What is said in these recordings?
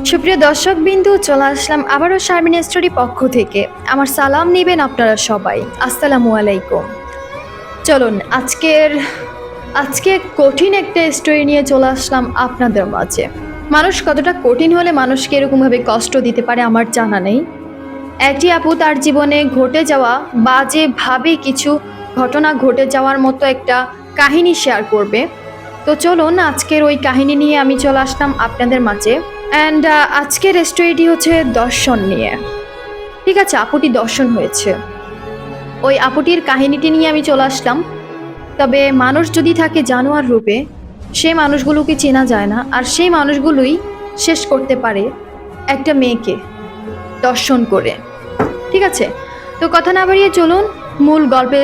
সুপ্রিয় দর্শক বিন্দু, চলে আসলাম আবারও শারমিন স্টোরি পক্ষ থেকে। আমার সালাম নেবেন আপনারা সবাই। আসসালামু আলাইকুম। চলুন আজকে কঠিন একটা স্টোরি নিয়ে চলে আসলাম আপনাদের মাঝে। মানুষ কতটা কঠিন হলে মানুষকে এরকমভাবে কষ্ট দিতে পারে আমার জানা নেই। একটি আপু তার জীবনে ঘটে যাওয়া বাজেভাবে কিছু ঘটনা ঘটে যাওয়ার মতো একটা কাহিনী শেয়ার করবে। তো চলুন আজকের ওই কাহিনী নিয়ে আমি চলে আসলাম আপনাদের মাঝে। অ্যান্ড আজকের স্টোরিটি হচ্ছে দর্শন নিয়ে। ঠিক আছে, আপুটি দর্শন হয়েছে, ওই আপুটির কাহিনীটি নিয়ে আমি চলে আসলাম। তবে মানুষ যদি থাকে জানোয়ার রূপে, সেই মানুষগুলোকে চেনা যায় না, আর সেই মানুষগুলোই শেষ করতে পারে একটা মেয়েকে দর্শন করে। ঠিক আছে, তো কথা না বাড়িয়ে চলুন মূল গল্পে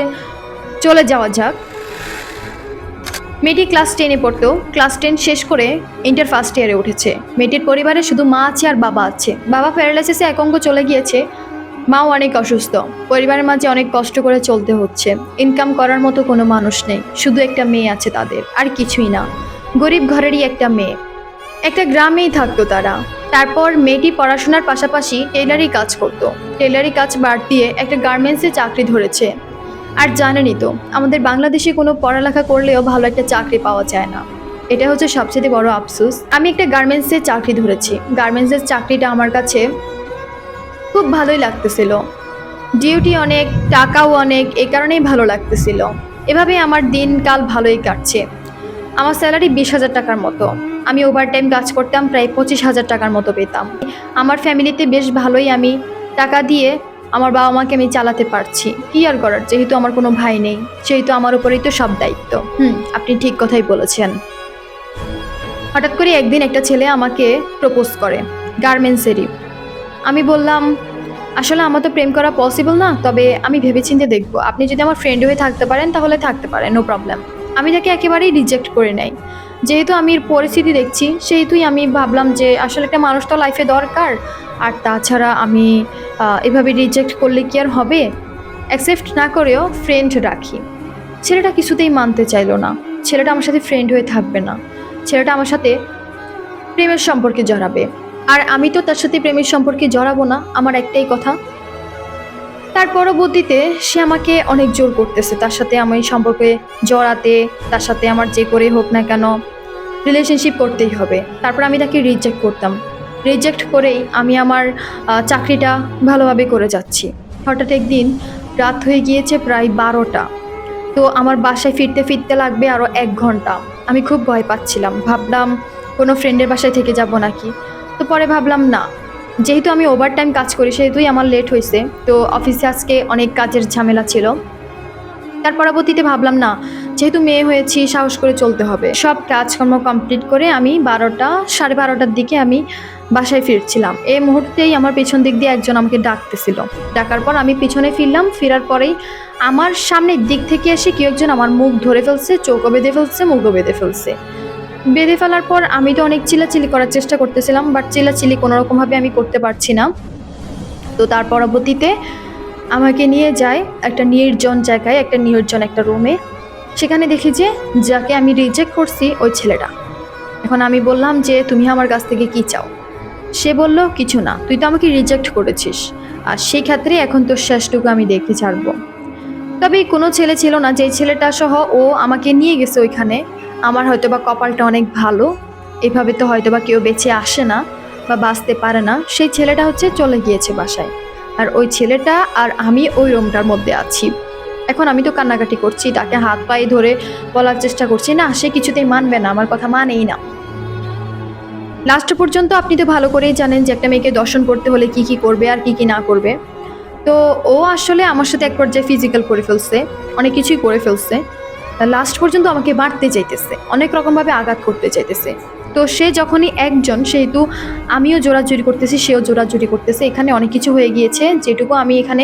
চলে যাওয়া যাক। মেয়েটি ক্লাস 10-এ পড়তো। ক্লাস 10 শেষ করে ইন্টার ফার্স্ট ইয়ারে উঠেছে। মেয়েটির পরিবারে শুধু মা আছে আর বাবা আছে। বাবা প্যারালাইসিসে এক অঙ্গ চলে গিয়েছে, মাও অনেক অসুস্থ। পরিবারের মাঝে অনেক কষ্ট করে চলতে হচ্ছে। ইনকাম করার মতো কোনো মানুষ নেই, শুধু একটা মেয়ে আছে তাদের, আর কিছুই না। গরিব ঘরেরই একটা মেয়ে, একটা গ্রামেই থাকতো তারা। তারপর মেয়েটি পড়াশোনার পাশাপাশি টেলারি কাজ করতো। টেলারি কাজ বাদ দিয়ে একটা গার্মেন্টসে চাকরি ধরেছে। আর জানেনই তো, আমাদের বাংলাদেশে কোনো পড়ালেখা করলেও ভালো একটা চাকরি পাওয়া যায় না। এটা হচ্ছে সবচেয়ে বড় আফসোস। আমি একটা গার্মেন্টসে চাকরি ধরেছি। গার্মেন্টসের চাকরিটা আমার কাছে খুব ভালোই লাগতেছিল। ডিউটি অনেক, টাকাও অনেক, এই কারণেই ভালো লাগতেছিল। এভাবে আমার দিনকাল ভালোই কাটছে। আমার স্যালারি 20,000 টাকার মতো। আমি ওভারটাইম কাজ করতাম, প্রায় 25,000 টাকার মতো পেতাম। আমার ফ্যামিলিতে বেশ ভালোই আমি টাকা দিয়ে আমার বাবা মাকে আমি চালাতে পারছি। কি আর করার, যেহেতু আমার কোনো ভাই নেই, সেহেতু আমার উপরেই তো সব দায়িত্ব। আপনি ঠিক কথাই বলেছেন। হঠাৎ করে একদিন একটা ছেলে আমাকে প্রপোজ করে, গার্মেন্টসেরই। আমি বললাম, আসলে আমার তো প্রেম করা পসিবল না, তবে আমি ভেবেচিন্তে দেখবো। আপনি যদি আমার ফ্রেন্ড হয়ে থাকতে পারেন তাহলে থাকতে পারেন, নো প্রবলেম। আমি তাকে একেবারেই রিজেক্ট করে নেই। যেহেতু আমি এর পরিস্থিতি দেখছি, সেহেতুই আমি ভাবলাম যে আসলে একটা মানুষ তো লাইফে দরকার। আর তাছাড়া আমি এভাবে রিজেক্ট করলে কি আর হবে? অ্যাকসেপ্ট না করেও ফ্রেন্ড রাখি। ছেলেটা কিছুতেই মানতে চাইলো না। ছেলেটা আমার সাথে ফ্রেন্ড হয়ে থাকবে না। ছেলেটা আমার সাথে প্রেমের সম্পর্কে জড়াবে। আর আমি তো তার সাথে প্রেমের সম্পর্কে জড়াবো না, আমার একটাই কথা। তার পরবর্তীতে সে আমাকে অনেক জোর করতেছে তার সাথে আমি সম্পর্কে জড়াতে, তার সাথে আমার যে করে হোক না কেন রিলেশনশিপ করতেই হবে। তারপর আমি তাকে রিজেক্ট করতাম। রিজেক্ট করেই আমি আমার চাকরিটা ভালোভাবে করে যাচ্ছি। হঠাৎ একদিন রাত হয়ে গিয়েছে প্রায় 12টা। তো আমার বাসায় ফিরতে ফিরতে লাগবে আরও 1 ঘন্টা। আমি খুব ভয় পাচ্ছিলাম, ভাবলাম কোনো ফ্রেন্ডের বাসায় থেকে যাব নাকি। তো পরে ভাবলাম না, যেহেতু আমি ওভারটাইম কাজ করি সেহেতুই আমার লেট হয়েছে। তো অফিসে আজকে অনেক কাজের ঝামেলা ছিল। তার পরবর্তীতে ভাবলাম না, যেহেতু মেয়ে হয়েছি সাহস করে চলতে হবে। সব কাজকর্ম কমপ্লিট করে আমি 12টা, 12:30টার দিকে আমি বাসায় ফিরছিলাম। এই মুহূর্তেই আমার পেছন দিক দিয়ে একজন আমাকে ডাকতেছিল। ডাকার পর আমি পিছনে ফিরলাম। ফেরার পরেই আমার সামনের দিক থেকে এসে কেউ একজন আমার মুখ ধরে ফেলছে, চোখও বেঁধে ফেলছে, মুখও বেঁধে ফেলছে। বেঁধে ফেলার পর আমি তো অনেক চিল্লাচিল্লি করার চেষ্টা করতেছিলাম, বাট চিল্লাচিল্লি কোনোরকমভাবে আমি করতে পারছি না। তো তার পরবর্তীতে আমাকে নিয়ে যায় একটা নির্জন জায়গায়, একটা নির্জন একটা রুমে। সেখানে দেখি যে যাকে আমি রিজেক্ট করছি ওই ছেলেটা। এখন আমি বললাম যে তুমি আমার কাছ থেকে কি চাও? সে বলল, কিছু না, তুই তো আমাকে রিজেক্ট করেছিস, আর সেই ক্ষেত্রে এখন তোর শেষটুকু আমি দেখে ছাড়বো। তবে কোনো ছেলে ছিল না, যে ছেলেটা সহ ও আমাকে নিয়ে গেছে ওইখানে। আমার হয়তোবা কপালটা অনেক ভালো, এভাবে তো হয়তোবা কেউ বেঁচে আসে না বা বাঁচতে পারে না। সেই ছেলেটা হচ্ছে চলে গিয়েছে বাসায়, আর ওই ছেলেটা আর আমি ওই রুমটার মধ্যে আছি। এখন আমি তো কান্নাকাটি করছি, তাকে হাত পায়ে ধরে বলার চেষ্টা করছি, না সে কিছুতেই মানবে না, আমার কথা মানেই না। লাস্ট পর্যন্ত আপনি তো ভালো করেই জানেন যে একটা মেয়েকে দর্শন করতে হলে কি কি করবে আর কি কি না করবে। তো ও আসলে আমার সাথে এক পর্যায়ে ফিজিক্যাল করে ফেলছে, অনেক কিছুই করে ফেলছে। লাস্ট পর্যন্ত আমাকে মারতে চাইতেছে, অনেক রকমভাবে আঘাত করতে চাইতেছে। তো সে যখনই একজন, সেহেতু আমিও জোরাজুরি করতেছি, সেও জোরাজুরি করতেছে। এখানে অনেক কিছু হয়ে গিয়েছে, যেটুকু আমি এখানে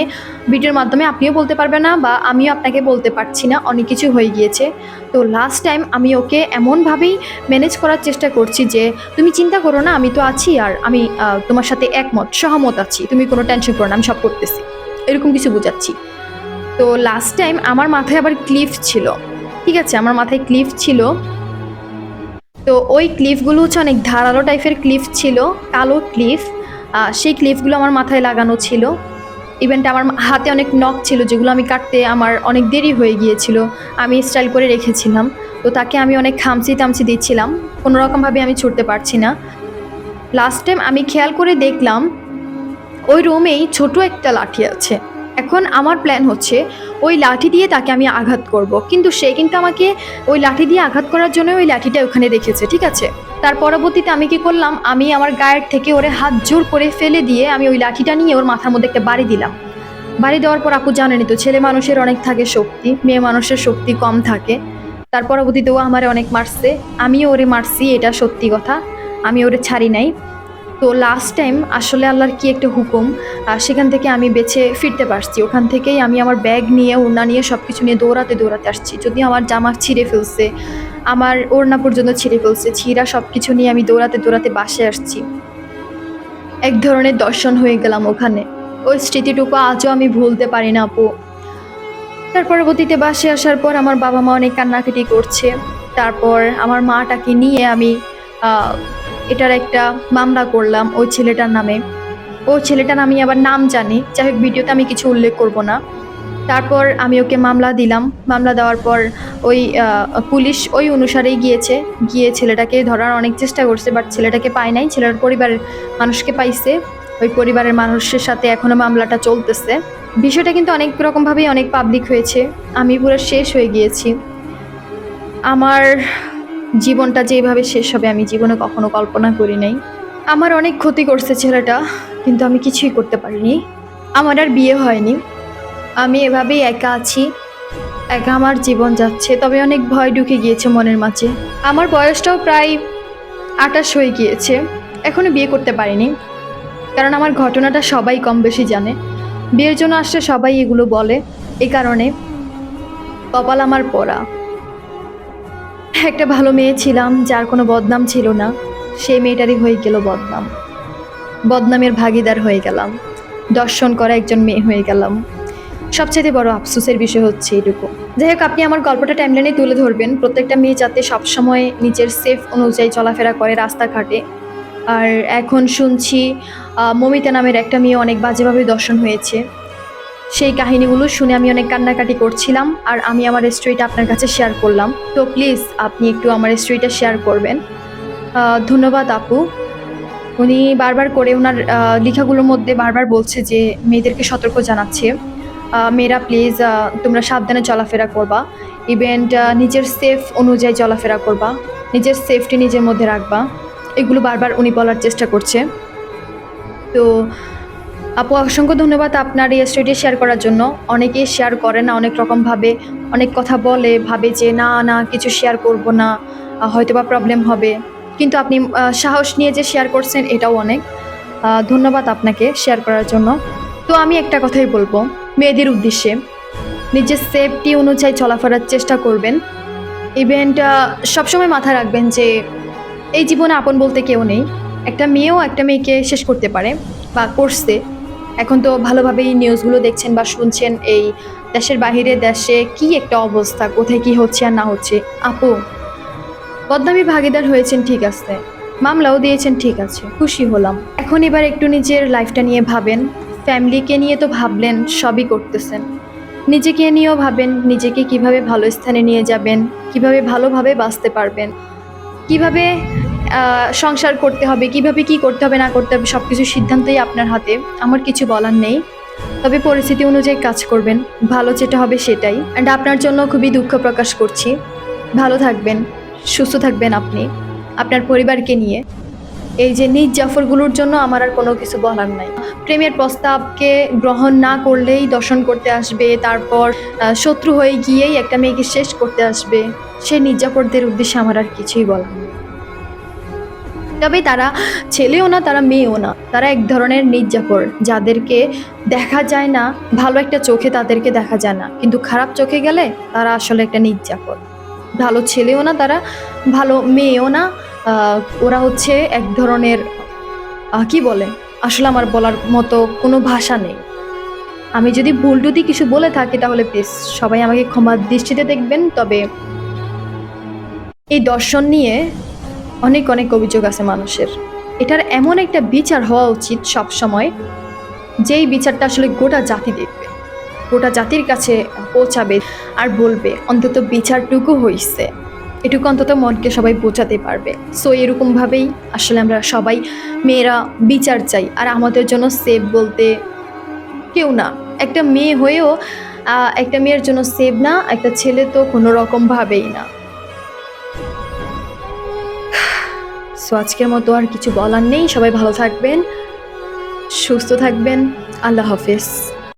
ভিডিওর মাধ্যমে আপনিও বলতে পারবেন না বা আমিও আপনাকে বলতে পারছি না, অনেক কিছু হয়ে গিয়েছে। তো লাস্ট টাইম আমি ওকে এমনভাবেই ম্যানেজ করার চেষ্টা করছি যে তুমি চিন্তা করো না, আমি তো আছি, আর আমি তোমার সাথে একমত, সহমত আছি, তুমি কোনো টেনশন করো না, আমি সব করতেছি, এরকম কিছু বোঝাচ্ছি। তো লাস্ট টাইম আমার মাথায় আবার ক্লিপ ছিল। ঠিক আছে, আমার মাথায় ক্লিপ ছিল। তো ওই ক্লিপগুলো হচ্ছে অনেক ধারালো টাইপের ক্লিপ ছিল, কালো ক্লিপ। সেই ক্লিপগুলো আমার মাথায় লাগানো ছিল। ইভেন্ট আমার হাতে অনেক নখ ছিল, যেগুলো আমি কাটতে আমার অনেক দেরি হয়ে গিয়েছিল। আমি স্টাইল করে রেখেছিলাম। তো তাকে আমি অনেক খামচি টামচি দিচ্ছিলাম, কোনো রকমভাবে আমি ছুটতে পারছি না। লাস্ট টাইম আমি খেয়াল করে দেখলাম ওই রুমেই ছোট একটা লাঠি আছে। এখন আমার প্ল্যান হচ্ছে ওই লাঠি দিয়ে তাকে আমি আঘাত করব, কিন্তু সে কিন্তু আমাকে ওই লাঠি দিয়ে আঘাত করার জন্য ওই লাঠিটা ওখানে রেখেছে, ঠিক আছে। তার পরবর্তীতে আমি কি করলাম, আমি আমার গায়ের থেকে ওরে হাত জোর করে ফেলে দিয়ে আমি ওই লাঠিটা নিয়ে ওর মাথার মধ্যে একটা বাড়ি দিলাম। বাড়ি দেওয়ার পর আপু জানেনই তো, ছেলে মানুষের অনেক থাকে শক্তি, মেয়ে মানুষের শক্তি কম থাকে। তার পরবর্তীতে ও আমারে অনেক মারছে, আমিও ওরে মারছি, এটা সত্যি কথা। আমি ওরে ছাড়ি নাই। তো লাস্ট টাইম আসলে আল্লাহর কি একটা হুকুম, সেখান থেকে আমি বেঁচে ফিরতে পারছি। ওখান থেকেই আমি আমার ব্যাগ নিয়ে, ওড়না নিয়ে, সব কিছু নিয়ে দৌড়াতে দৌড়াতে আসছি। যদিও আমার জামা ছিঁড়ে ফেলছে, আমার ওড়না পর্যন্ত ছিঁড়ে ফেলছে, ছিঁড়া সব কিছু নিয়ে আমি দৌড়াতে দৌড়াতে বাসে আসছি। এক ধরনের দর্শন হয়ে গেলাম ওখানে। ওই স্মৃতিটুকু আজও আমি ভুলতে পারি না আপু। তার পরবর্তীতে বাসে আসার পর আমার বাবা মা অনেক কান্নাকাটি করছে। তারপর আমার মাটাকে নিয়ে আমি আহ, এটার একটা মামলা করলাম ওই ছেলেটার নামে। ওই ছেলেটার আমি আবার নাম জানি, যাই হোক ভিডিওতে আমি কিছু উল্লেখ করব না। তারপর আমি ওকে মামলা দিলাম। মামলা দেওয়ার পর ওই পুলিশ ওই অনুসারেই গিয়েছে, গিয়ে ছেলেটাকে ধরার অনেক চেষ্টা করছে, বাট ছেলেটাকে পায় নাই। ছেলের পরিবারের মানুষকে পাইছে। ওই পরিবারের মানুষের সাথে এখনো মামলাটা চলতেছে। বিষয়টা কিন্তু অনেক রকমভাবেই অনেক পাবলিক হয়েছে। আমি পুরো শেষ হয়ে গিয়েছি। আমার জীবনটা যেভাবে শেষ হবে আমি জীবনে কখনো কল্পনা করি নাই। আমার অনেক ক্ষতি করছে ছেলেটা, কিন্তু আমি কিছুই করতে পারিনি। আমার আর বিয়ে হয়নি, আমি এভাবেই একা আছি, একা আমার জীবন যাচ্ছে। তবে অনেক ভয় ঢুকে গিয়েছে মনের মাঝে। আমার বয়সটাও প্রায় 28 হয়ে গিয়েছে, এখনো বিয়ে করতে পারিনি। কারণ আমার ঘটনাটা সবাই কম বেশি জানে, বিয়ের জন্য আসলে সবাই এগুলো বলে। এই কারণে কপাল আমার পোড়া। একটা ভালো মেয়ে ছিলাম, যার কোনো বদনাম ছিল না, সেই মেয়েটারই হয়ে গেল বদনাম। বদনামের ভাগিদার হয়ে গেলাম, দর্শন করা একজন মেয়ে হয়ে গেলাম। সবচেয়ে বড় আফসোসের বিষয় হচ্ছে এটুকু। যাই হোক, আপনি আমার গল্পটা টাইমলাইনে তুলে ধরবেন। প্রত্যেকটা মেয়ে যাতে সবসময় নিজের সেফ অনুযায়ী চলাফেরা করে রাস্তাঘাটে। আর এখন শুনছি মমিতা নামের একটা মেয়ে অনেক বাজেভাবে দর্শন হয়েছে। সেই কাহিনীগুলো শুনে আমি অনেক কান্নাকাটি করছিলাম, আর আমি আমার স্টোরিটা আপনার কাছে শেয়ার করলাম। তো প্লিজ আপনি একটু আমার স্টোরিটা শেয়ার করবেন। ধন্যবাদ আপু। উনি বারবার করে ওনার লেখাগুলোর মধ্যে বারবার বলছে যে মেয়েদেরকে সতর্ক জানাচ্ছে, মেয়েরা প্লিজ তোমরা সাবধানে চলাফেরা করবা, ইভেন্ট নিজের সেফ অনুযায়ী চলাফেরা করবা, নিজের সেফটি নিজের মধ্যে রাখবা। এগুলো বারবার উনি বলার চেষ্টা করছে। তো আপু, অসংখ্য ধন্যবাদ আপনার এই স্টোরিটি শেয়ার করার জন্য। অনেকেই শেয়ার করে না, অনেক রকমভাবে অনেক কথা বলে, ভাবে যে না না কিছু শেয়ার করব না, হয়তোবা প্রবলেম হবে। কিন্তু আপনি সাহস নিয়ে যে শেয়ার করছেন, এটাও অনেক ধন্যবাদ আপনাকে শেয়ার করার জন্য। তো আমি একটা কথাই বলবো মেয়েদের উদ্দেশ্যে, নিজের সেফটি অনুযায়ী চলাফেরার চেষ্টা করবেন। ইভেন্ট সবসময় মাথায় রাখবেন যে এই জীবনে আপন বলতে কেউ নেই। একটা মেয়েও একটা মেয়েকে শেষ করতে পারে বা করছে। এখন তো ভালোভাবেই নিউজগুলো দেখছেন বা শুনছেন, এই দেশের বাহিরে দেশে কি একটা অবস্থা, কোথায় কি হচ্ছে আর না হচ্ছে। আপু, বদনামী ভাগিদার হয়েছেন ঠিক আছে, মামলাও দিয়েছেন ঠিক আছে, খুশি হলাম। এখন এবার একটু নিজের লাইফটা নিয়ে ভাবেন। ফ্যামিলিকে নিয়ে তো ভাবলেন, সবই করতেছেন, নিজেকে নিয়েও ভাবেন। নিজেকে কিভাবে ভালো স্থানে নিয়ে যাবেন, কিভাবে ভালোভাবে বাঁচতে পারবেন, কিভাবে সংসার করতে হবে, কিভাবে কি করতে হবে না করতে হবে, সব কিছু সিদ্ধান্তই আপনার হাতে। আমার কিছু বলার নেই। তবে পরিস্থিতি অনুযায়ী কাজ করবেন, ভালো যেটা হবে সেটাই। অ্যান্ড আপনার জন্য খুবই দুঃখ প্রকাশ করছি। ভালো থাকবেন, সুস্থ থাকবেন আপনি আপনার পরিবারকে নিয়ে। এই যে নিজ জাফরগুলোর জন্য আমার আর কোনো কিছু বলার নাই। প্রেমের প্রস্তাবকে গ্রহণ না করলেই দর্শন করতে আসবে, তারপর শত্রু হয়ে গিয়েই একটা মেয়েকে শেষ করতে আসবে, সেই নির্যাপরদের উদ্দেশ্যে আমার আর কিছুই বলার নেই। তবে তারা ছেলেও না, তারা মেয়েও না, তারা এক ধরনের নির্যাপর, যাদেরকে দেখা যায় না, ভালো একটা চোখে তাদেরকে দেখা যায় না, কিন্তু খারাপ চোখে গেলে তারা আসলে একটা নির্যাপর। ভালো ছেলেও না তারা, ভালো মেয়েও না। ওরা হচ্ছে এক ধরনের কি বলে, আসলে আমার বলার মতো কোনো ভাষা নেই। আমি যদি ভুল টুটি কিছু বলে থাকি তাহলে প্লিজ সবাই আমাকে ক্ষমার দৃষ্টিতে দেখবেন। তবে এই দর্শন নিয়ে অনেক অনেক অভিযোগ আছে মানুষের। এটার এমন একটা বিচার হওয়া উচিত সব সময়, যেই বিচারটা আসলে গোটা জাতি দেখবে, গোটা জাতির কাছে পৌঁছাবে, আর বলবে অন্তত বিচারটুকু হইছে, এটুকু অন্তত মনকে সবাই বোঝাতে পারবে। সো এরকমভাবেই আসলে আমরা সবাই মেয়েরা বিচার চাই। আর আমাদের জন্য সেভ বলতে কেউ না। একটা মেয়ে হয়েও একটা মেয়ের জন্য সেভ না, একটা ছেলে তো কোনো রকম ভাবেই না। সো আজকের মতো আর কিছু বলার নেই। সবাই ভালো থাকবেন, সুস্থ থাকবেন। আল্লাহ হাফেজ।